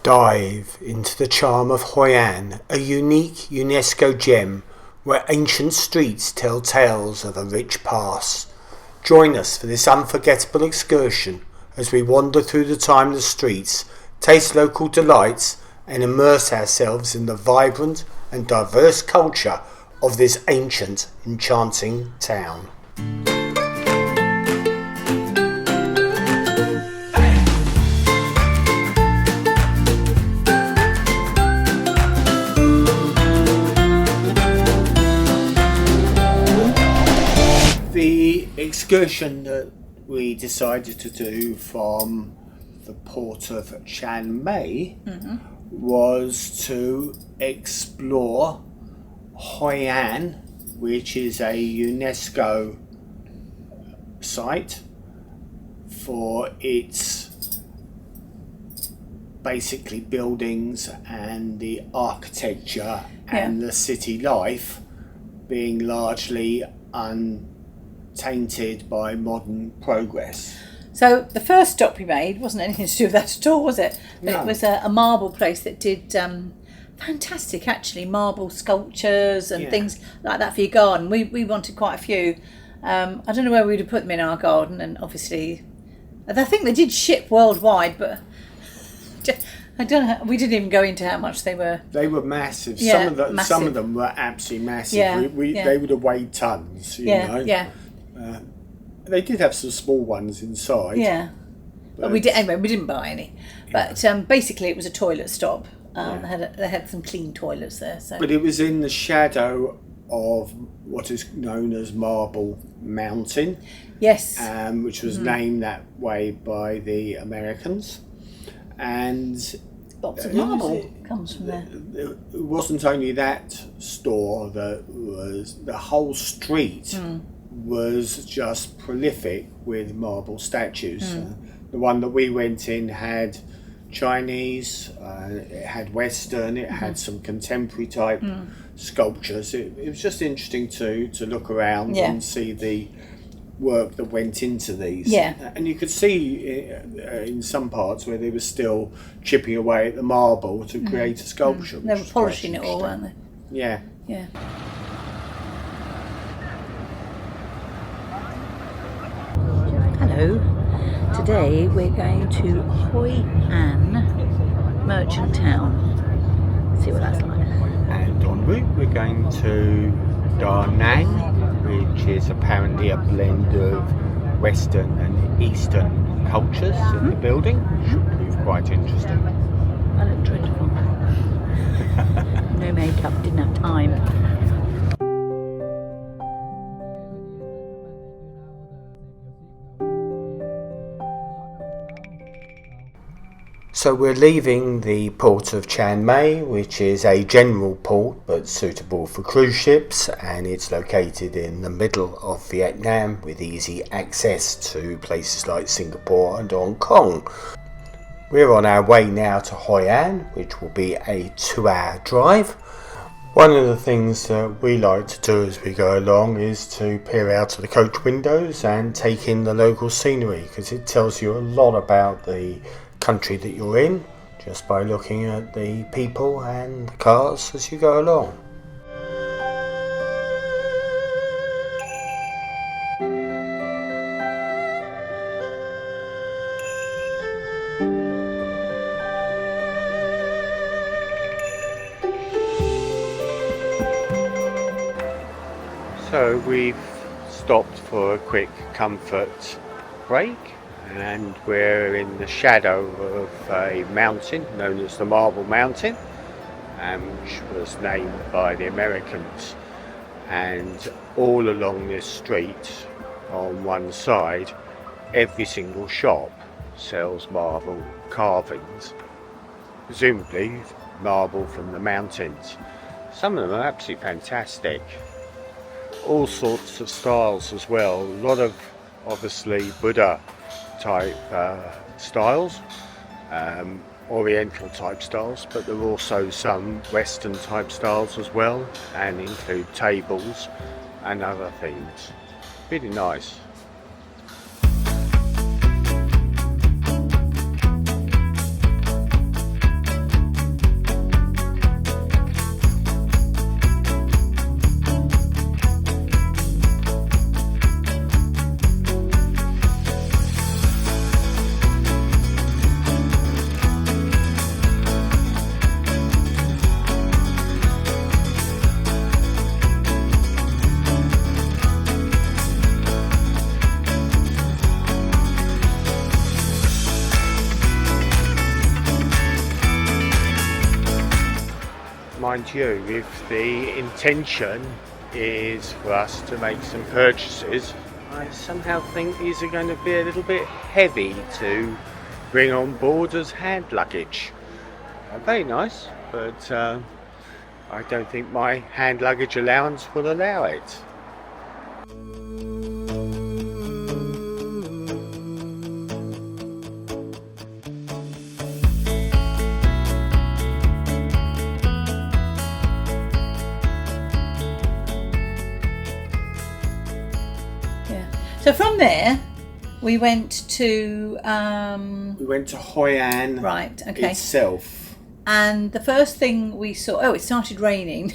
Dive into the charm of Hoi An, a unique UNESCO gem where ancient streets tell tales of a rich past. Join us for this unforgettable excursion as we wander through the timeless streets, taste local delights and immerse ourselves in the vibrant and diverse culture of this ancient, enchanting town. The excursion that we decided to do from the port of Chiang Mai was to explore Hoi An, which is a UNESCO site for its basically buildings and the architecture and the city life being largely untainted by modern progress. So the first stop we made wasn't anything to do with that at all, was it? But No. It was a marble place that did fantastic, actually, marble sculptures and things like that for your garden. We wanted quite a few. I don't know where we would have put them in our garden, and obviously, I think they did ship worldwide, but I don't know. We didn't even go into how much they were. They were massive. Yeah, Some of them were absolutely massive. Yeah, They would have weighed tons. You know. Yeah. They did have some small ones inside. Yeah. But we didn't buy any. But basically, it was a toilet stop. They had some clean toilets there. So. But it was in the shadow of what is known as Marble Mountain. Yes. Which was named that way by the Americans. And lots of marble comes from there. It wasn't only that store that was, the whole street was just prolific with marble statues. The one that we went in had Chinese, it had Western, it had some contemporary type sculptures. It was just interesting to look around and see the work that went into these. Yeah. And you could see in some parts where they were still chipping away at the marble to create a sculpture. They were polishing it all, weren't they? Yeah. Yeah. Hello. Today we're going to Hoi An Merchant Town. See what that's like. And en route we're going to Danang, which is apparently a blend of Western and Eastern cultures in the building. Should prove quite interesting. I look dreadful. No makeup, didn't have time. So we're leaving the port of Chiang Mai, which is a general port but suitable for cruise ships, and it's located in the middle of Vietnam with easy access to places like Singapore and Hong Kong. We're on our way now to Hoi An, which will be a 2-hour drive. One of the things that we like to do as we go along is to peer out of the coach windows and take in the local scenery, because it tells you a lot about the country that you're in just by looking at the people and the cars as you go along. So we've stopped for a quick comfort break, and we're in the shadow of a mountain known as the Marble Mountain, which was named by the Americans. And all along this street on one side, every single shop sells marble carvings, presumably marble from the mountains. Some of them are absolutely fantastic. All sorts of styles as well. A lot of obviously Buddha type styles, Oriental type styles, but there are also some Western type styles as well, and include tables and other things. Really nice. mind you, if the intention is for us to make some purchases, I somehow think these are going to be a little bit heavy to bring on board as hand luggage. Very nice, but I don't think my hand luggage allowance will allow it. So from there, we went to Hoi An right, okay. itself. And the first thing we saw, it started raining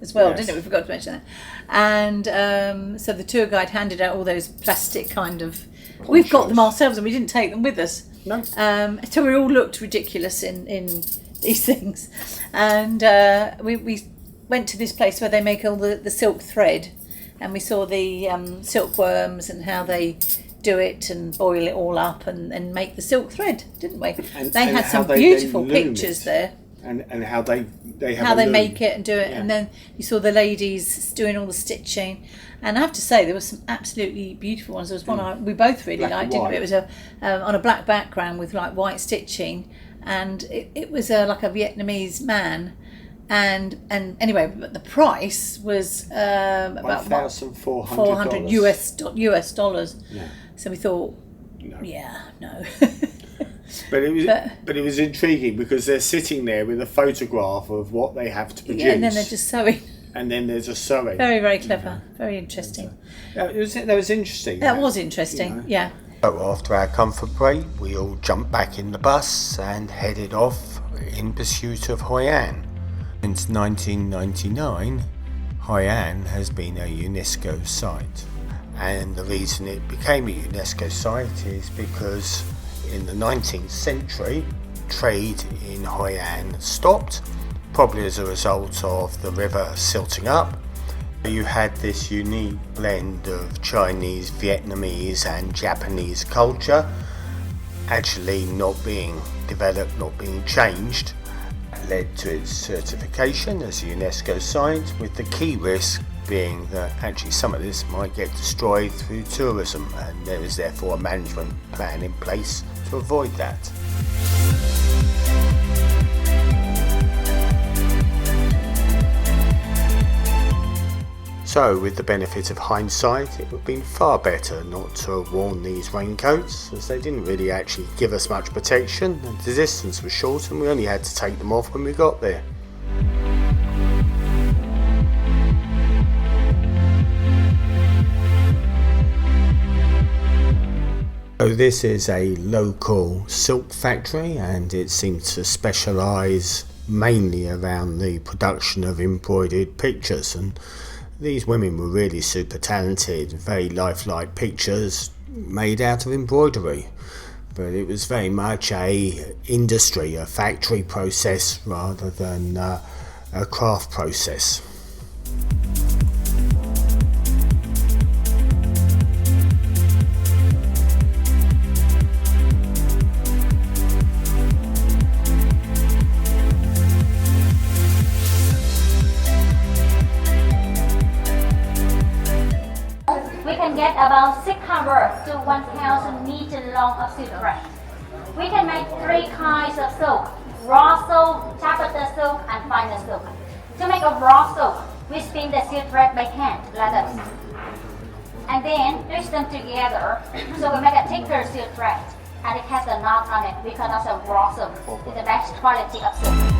as well, Yes. didn't it? We forgot to mention that. And so the tour guide handed out all those plastic kind of. We've got them ourselves, and we didn't take them with us. No. So we all looked ridiculous in these things, and we went to this place where they make all the silk thread. And we saw the silkworms and how they do it and boil it all up and make the silk thread, didn't we? They had some beautiful pictures there. And how they make it and do it. Yeah. And then you saw the ladies doing all the stitching. And I have to say, there were some absolutely beautiful ones. There was one we both really liked, didn't we? It was on a black background with like white stitching. And it was like a Vietnamese man. And anyway, but the price was about $1,400 US dollars. Yeah. So we thought, no. But it was intriguing because they're sitting there with a photograph of what they have to produce. Yeah, and then they're just sewing. And then there's a sewing. Very, very clever. Very interesting. That was interesting. That was interesting. Yeah. So after our comfort break, we all jumped back in the bus and headed off in pursuit of Hoi An. Since 1999, Hoi An has been a UNESCO site, and the reason it became a UNESCO site is because in the 19th century, trade in Hoi An stopped, probably as a result of the river silting up. You had this unique blend of Chinese, Vietnamese and Japanese culture actually not being developed, not being changed. Led to its certification as a UNESCO site, with the key risk being that actually some of this might get destroyed through tourism, and there is therefore a management plan in place to avoid that. So, with the benefit of hindsight, it would have been far better not to have worn these raincoats, as they didn't really actually give us much protection, and the distance was short and we only had to take them off when we got there. So this is a local silk factory, and it seems to specialise mainly around the production of embroidered pictures, and these women were really super talented, very lifelike pictures made out of embroidery. But it was very much a industry, a factory process rather than a craft process. About 600 to 1,000 meters long of silk thread. We can make 3 kinds of silk: raw silk, taffeta silk, and finer silk. To make a raw silk, we spin the silk thread by hand, like this, and then twist them together, so we make a thicker silk thread, and it has a knot on it because it's a raw silk. It's the best quality of silk.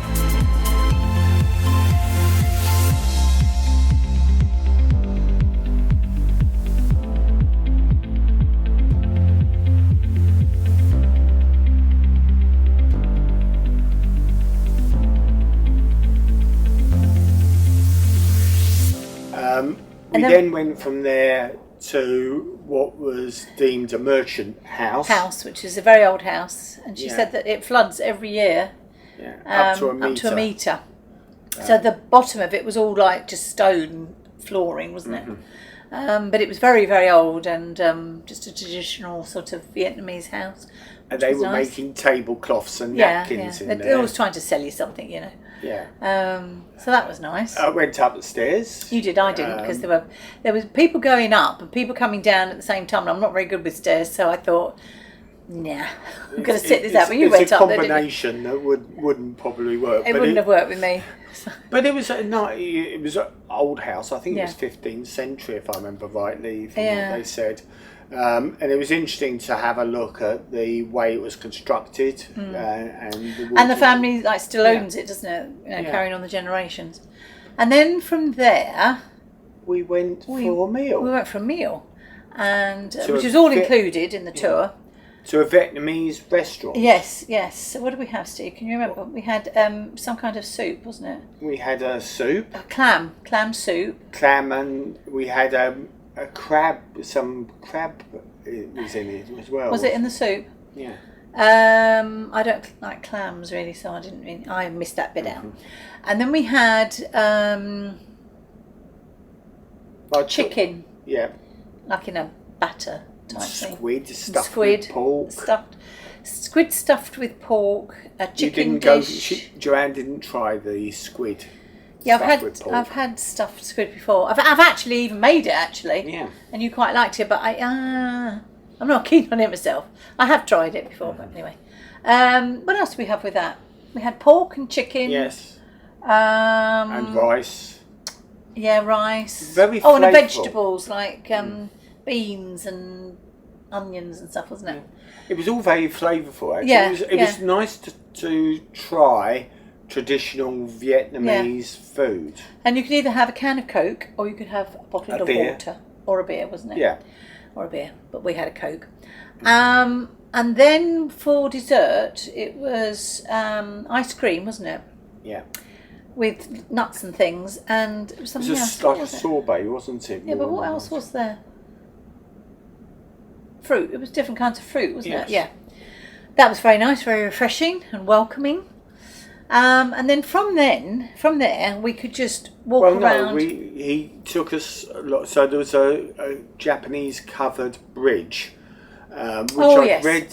We then went from there to what was deemed a merchant house. Which is a very old house, and she said that it floods every year, up to a metre. So the bottom of it was all like just stone flooring, wasn't it? But it was very, very old, and just a traditional sort of Vietnamese house. And they was were nice. making tablecloths and Yeah, napkins yeah. in They're there. always trying to sell you something, you know. Yeah. So that was nice. I went up the stairs. You did, I didn't, because there was people going up and people coming down at the same time. And I'm not very good with stairs, so I thought, nah, I'm going to sit this out. But you went up there, didn't you? It's a combination that wouldn't probably work. It wouldn't have worked with me. But it was an old house. I think it Yeah. was 15th century, if I remember rightly, from Yeah. what they said. And it was interesting to have a look at the way it was constructed And the family still owns it, doesn't it? You know, Yeah. carrying on the generations. And then from there, we went for a meal. We went for a meal, and To which a was all Viet- included in the tour. To a Vietnamese restaurant. Yes, yes. So what did we have, Steve? Can you remember? We had some kind of soup, wasn't it? We had a soup, A clam soup. clam, and we had a crab. Some crab was in it as well. Was it in the soup? Yeah. I don't like clams really, so I missed that bit out. And then we had chicken, Yeah. like in a batter type thing. Squid stuffed with pork. Squid stuffed with pork. A chicken you didn't dish. Joanne didn't try the squid. Yeah, stuffed with pork. I've had stuffed squid before. I've actually even made it actually. Yeah. And you quite liked it, but I'm not keen on it myself. I have tried it before, but anyway. What else did we have with that? We had pork and chicken. Yes. And rice. Yeah, rice. Very and the flavourful. vegetables like beans and onions and stuff, wasn't it? It was all very flavourful. Actually, Yeah, it was nice to try traditional Vietnamese food. And you could either have a can of Coke or you could have a bottle of beer. water or a beer, wasn't it? Yeah. Or a beer, but we had a Coke. And then for dessert, it was ice cream, wasn't it? Yeah. With nuts and things, and it was It something was else. just like What a was it? sorbet, wasn't it? Yeah, but what else was there? Fruit. It was different kinds of fruit, wasn't Yes. it? Yeah. That was very nice, very refreshing and welcoming. And then from there, we could just walk around. He took us a lot. So there was a Japanese covered bridge, which I read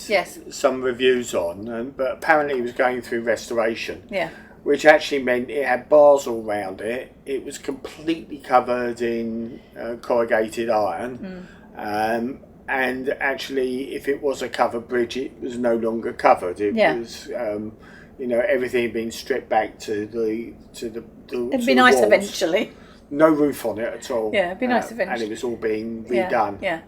some reviews on, but apparently it was going through restoration. Yeah. Which actually meant it had bars all round it. It was completely covered in corrugated iron. And actually, if it was a covered bridge, it was no longer covered. It was, everything had been stripped back to the It'd be nice walls. eventually. No roof on it at all. Yeah, it'd be nice eventually. And it was all being redone. Yeah.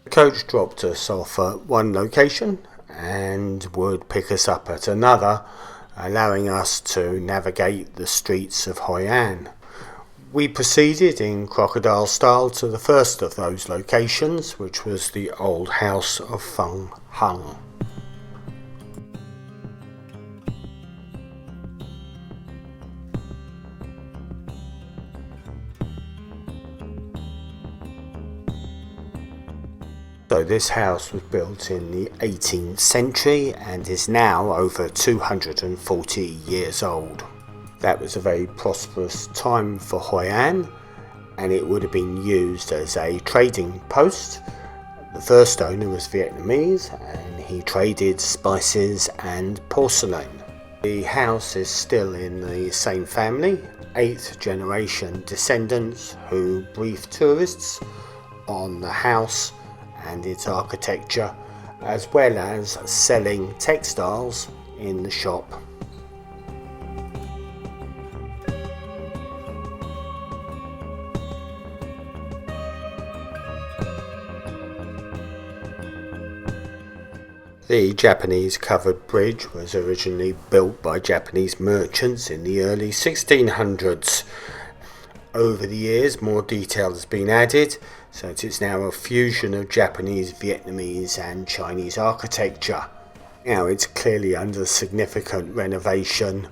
The coach dropped us off at one location and would pick us up at another, allowing us to navigate the streets of Hoi An. We proceeded in crocodile style to the first of those locations, which was the old house of Phung. So this house was built in the 18th century and is now over 240 years old. That was a very prosperous time for Hoi An, and it would have been used as a trading post. The first owner was Vietnamese and he traded spices and porcelain. The house is still in the same family, 8th generation descendants who brief tourists on the house and its architecture, as well as selling textiles in the shop. The Japanese covered bridge was originally built by Japanese merchants in the early 1600s. Over the years, more detail has been added, so it is now a fusion of Japanese, Vietnamese and Chinese architecture. Now it's clearly under significant renovation.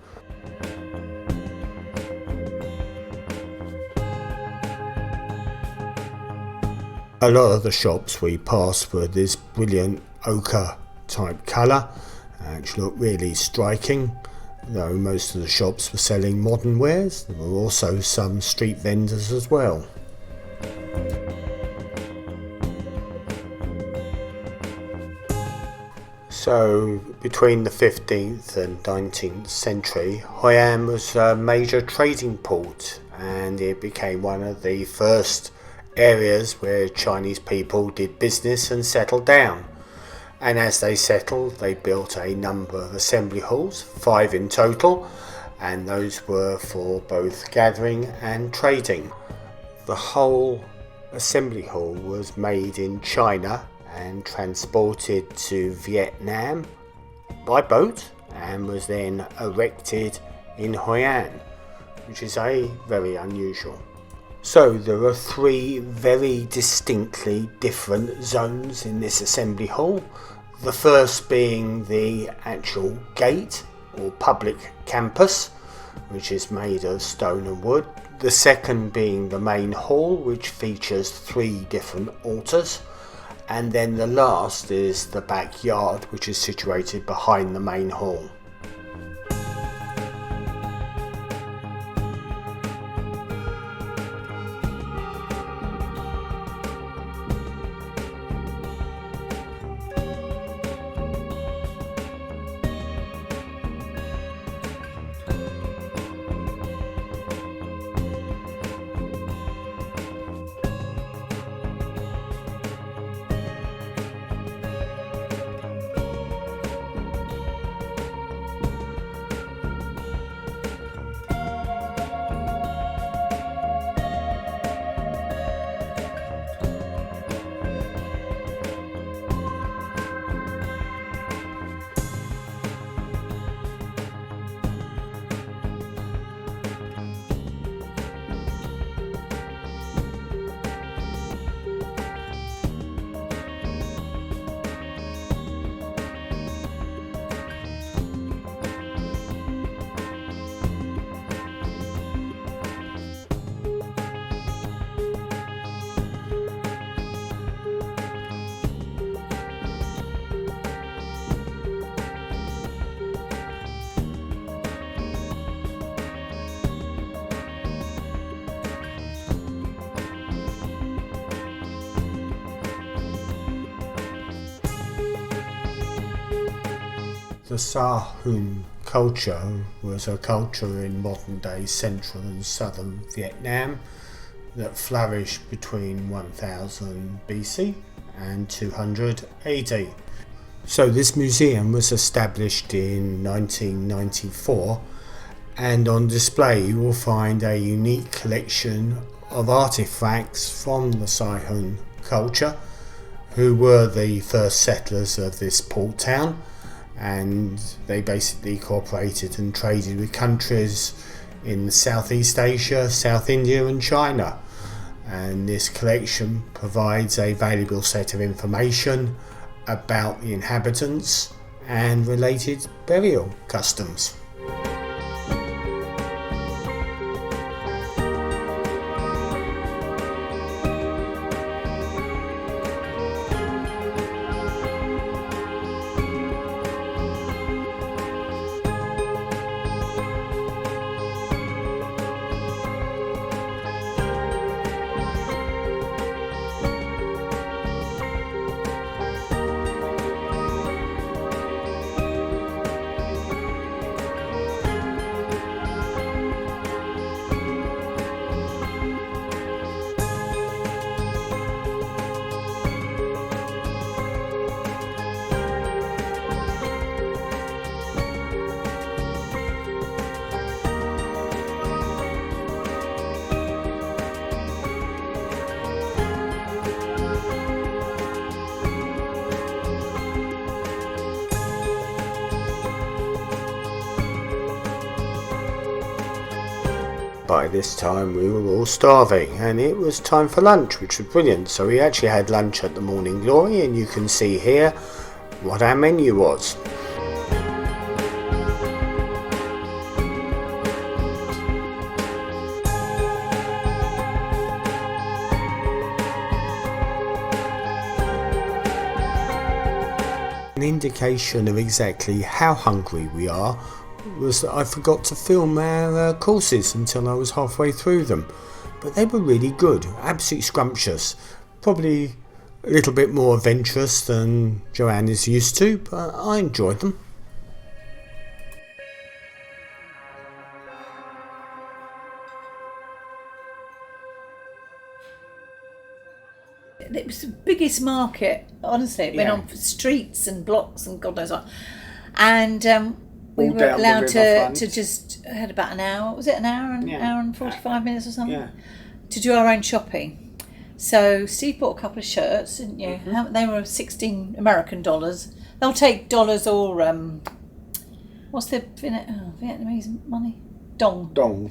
A lot of the shops we passed were this brilliant ochre type colour, which looked really striking. Though most of the shops were selling modern wares, there were also some street vendors as well. So between the 15th and 19th century, Hoi An was a major trading port, and it became one of the first areas where Chinese people did business and settled down. And as they settled, they built a number of assembly halls, 5 in total, and those were for both gathering and trading. The whole assembly hall was made in China and transported to Vietnam by boat, and was then erected in Hoi An, which is very unusual. So there are 3 very distinctly different zones in this assembly hall. The first being the actual gate or public campus, which is made of stone and wood. The second being the main hall, which features 3 different altars. And then the last is the backyard, which is situated behind the main hall. The Sa-hun culture was a culture in modern-day central and southern Vietnam that flourished between 1000 BC and 200 AD. So this museum was established in 1994, and on display you will find a unique collection of artifacts from the Sa-hun culture, who were the first settlers of this port town. And they basically cooperated and traded with countries in Southeast Asia, South India and China. And this collection provides a valuable set of information about the inhabitants and related burial customs. By this time we were all starving, and it was time for lunch, which was brilliant. So we actually had lunch at the Morning Glory, and you can see here what our menu was. An indication of exactly how hungry we are was that I forgot to film our courses until I was halfway through them. but they were really good, absolutely scrumptious. Probably a little bit more adventurous than Joanne is used to, but I enjoyed them. It was the biggest market, honestly. It went on for streets and blocks and God knows what. And we were allowed to just, had about an hour, was it an hour and 45 minutes or something? Yeah. To do our own shopping. So Steve bought a couple of shirts, didn't you? Mm-hmm. They were 16 American dollars. They'll take dollars or, what's the Vietnamese money? Dong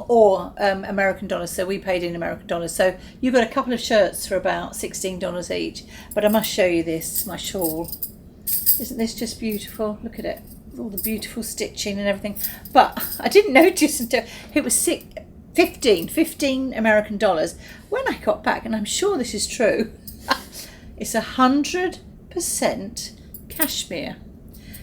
or American dollars, so we paid in American dollars. So you got a couple of shirts for about $16 each. But I must show you this, my shawl. Isn't this just beautiful? Look at it, with all the beautiful stitching and everything. But I didn't notice until it was 15 American dollars. When I got back, and I'm sure this is true, it's 100% cashmere.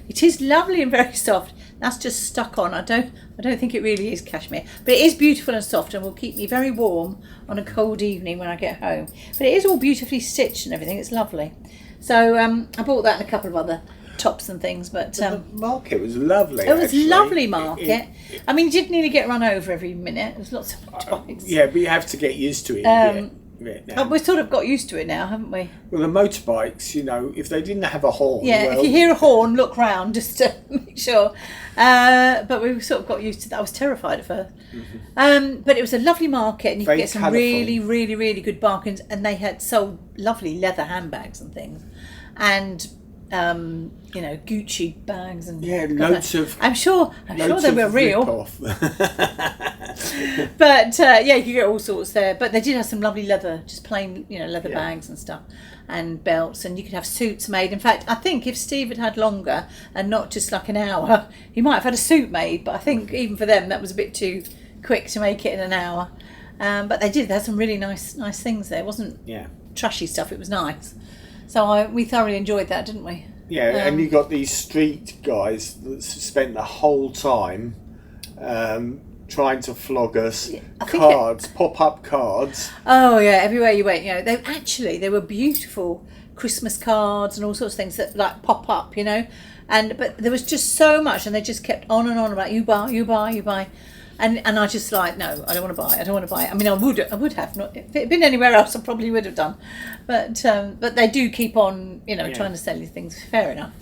It is lovely and very soft. That's just stuck on. I don't think it really is cashmere, but it is beautiful and soft and will keep me very warm on a cold evening when I get home. But it is all beautifully stitched and everything. It's lovely. So I bought that and a couple of other tops and things. But the market was lovely. It was a lovely market. I mean, you did nearly get run over every minute. There was lots of motorbikes. Yeah, but you have to get used to it. We've sort of got used to it now, haven't we? Well, the motorbikes, if they didn't have a horn... Yeah, if you hear a horn, look round just to make sure. But we sort of got used to that. I was terrified at first. Mm-hmm. But it was a lovely market and you could get some really, really, really good bargains. And they had sold lovely leather handbags and things. And... Gucci bags and loads of. I'm sure they were real. But you could get all sorts there. But they did have some lovely leather, just plain leather bags and stuff, and belts, and you could have suits made. In fact, I think if Steve had longer and not just like an hour, he might have had a suit made. But I think even for them that was a bit too quick to make it in an hour. But they had some really nice things there. It wasn't trashy stuff. It was nice. So we thoroughly enjoyed that, didn't we? Yeah, and you got these street guys that spent the whole time trying to flog us. Pop-up cards. Oh yeah, everywhere you went, they were beautiful Christmas cards and all sorts of things that like pop up, but there was just so much, and they just kept on and on about you buy. And I just no, I don't want to buy it. I mean, I would have. Not, if it had been anywhere else, I probably would have done. But they do keep on, trying to sell you things. Fair enough.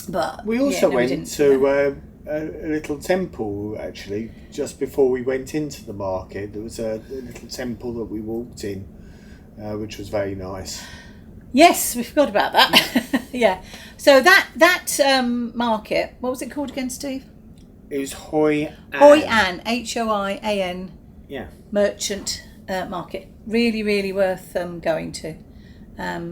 But we also went to a little temple, actually, just before we went into the market. There was a little temple that we walked in, which was very nice. Yes, we forgot about that. Yeah. So that market, what was it called again, Steve? It was Hoi An. Hoi An, Hoian. Yeah. Merchant market. Really, really worth going to.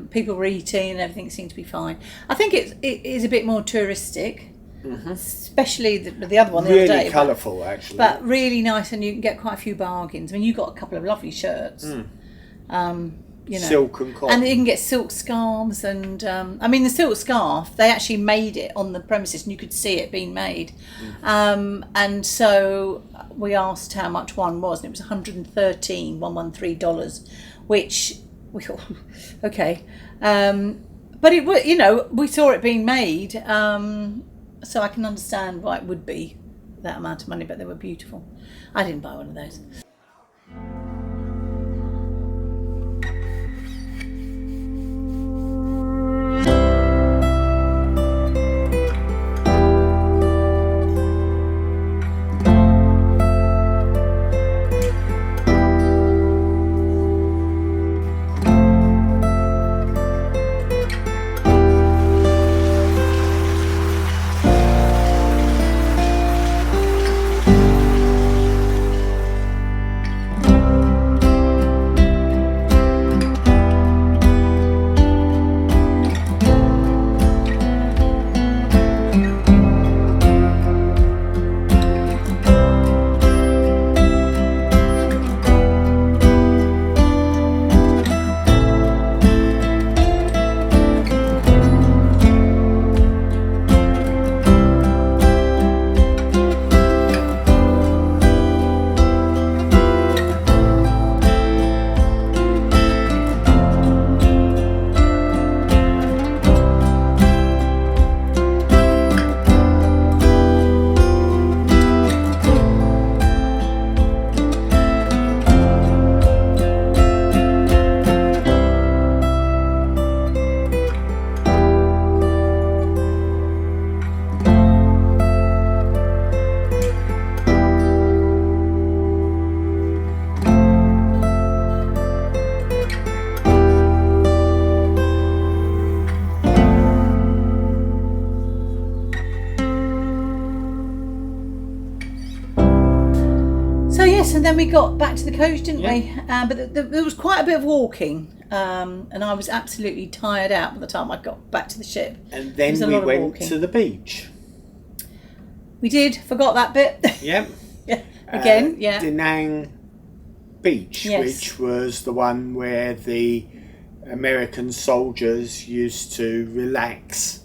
People were eating and everything seemed to be fine. I think it is a bit more touristic, especially the other one the other day. Really colourful, actually. But really nice, and you can get quite a few bargains. I mean, you got a couple of lovely shirts. Silk and cotton. And you can get silk scarves and the silk scarf, they actually made it on the premises and you could see it being made. And so we asked how much one was, and it was $113, which we thought, okay. But it was, we saw it being made, so I can understand why it would be that amount of money, but they were beautiful. I didn't buy one of those. and then we got back to the coach, didn't Yeah. we? But there was quite a bit of walking, and I was absolutely tired out by the time I got back to the ship. And There was then a we lot of went walking. to the beach. We did, forgot that bit. Yep. Yeah. Again, yeah. Danang Beach, Yes. which was the one where the American soldiers used to relax.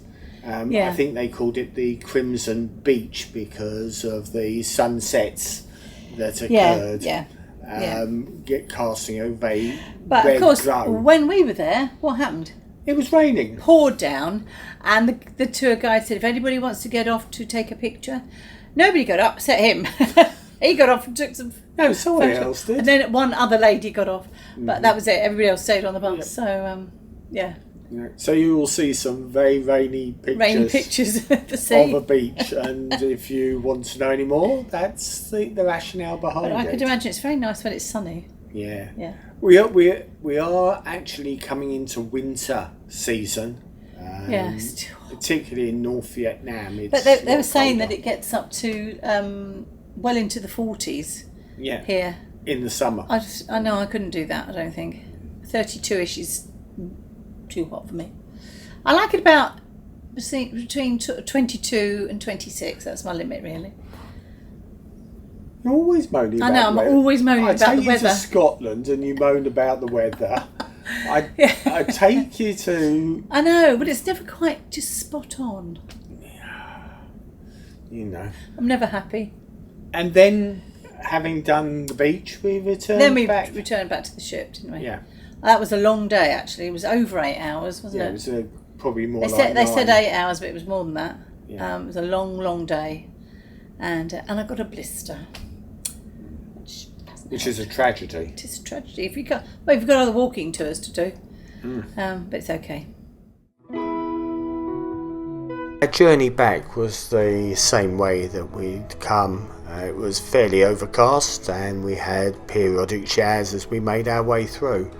Yeah. I think they called it the Crimson Beach because of the sunsets that occurred. Yeah. Casting a very But red of course, glow. when we were there, what happened? It was raining. Poured down, and the tour guide said, if anybody wants to get off to take a picture, nobody got up except him. He got off and took some. No, someone photos. else did. And then one other lady got off, but that was it. Everybody else stayed on the bus. Yeah. So yeah, So you will see some very rainy pictures of the sea. of a beach, and if you want to know any more, that's the rationale behind But I it. could imagine it's very nice when it's sunny. Yeah. Yeah. We are actually coming into winter season. Yeah, it's too hot. Particularly in North Vietnam. It's But they a lot were saying colder. that it gets up to well into the 40s Yeah. here. In the summer. I know I couldn't do that. I don't think 32ish is too hot for me. I like it about between 22 and 26. That's my limit, really. You're always moaning I about know, the I'm weather. always moaning I about take the you weather. to Scotland and you moan about the weather. I take you to, I know, but it's never quite just spot on. you know. I'm never happy. And then, having done the beach, we returned Then we back. returned back to the ship, didn't we? Yeah. That was a long day, actually. It was over 8 hours, wasn't Yeah, it? it was probably more They like said 9. 8 hours, but it was more than that. Yeah. It was a long day, and I got a blister, Which is a tragedy. It is a tragedy. If you've got other walking tours to do, but it's okay. Our journey back was the same way that we'd come. It was fairly overcast, and we had periodic showers as we made our way through.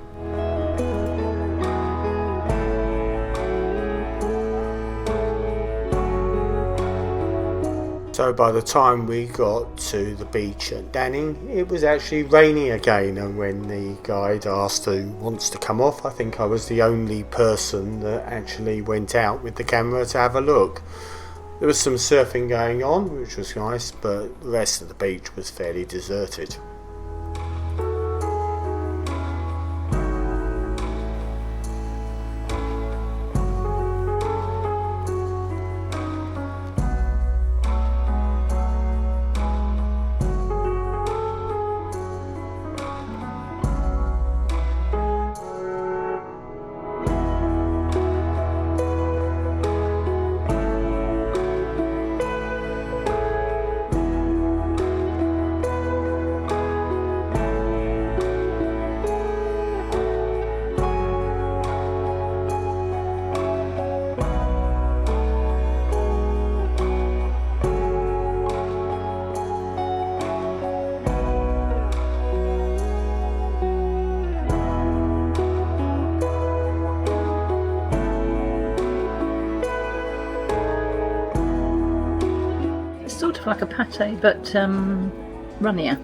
So by the time we got to the beach at Danang, it was actually raining again, and when the guide asked who wants to come off, I think I was the only person that actually went out with the camera to have a look. There was some surfing going on, which was nice, but the rest of the beach was fairly deserted. Sort of like a pate, but runnier.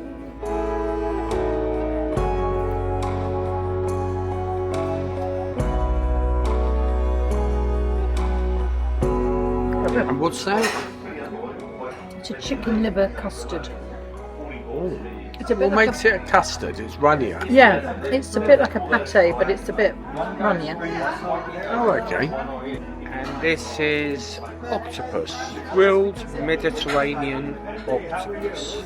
And what's that? It's a chicken liver custard. It's a What bit like makes it a custard? It's runnier. yeah, it's a bit like a pate, but it's a bit runnier. Oh, okay. And this is octopus, grilled Mediterranean octopus.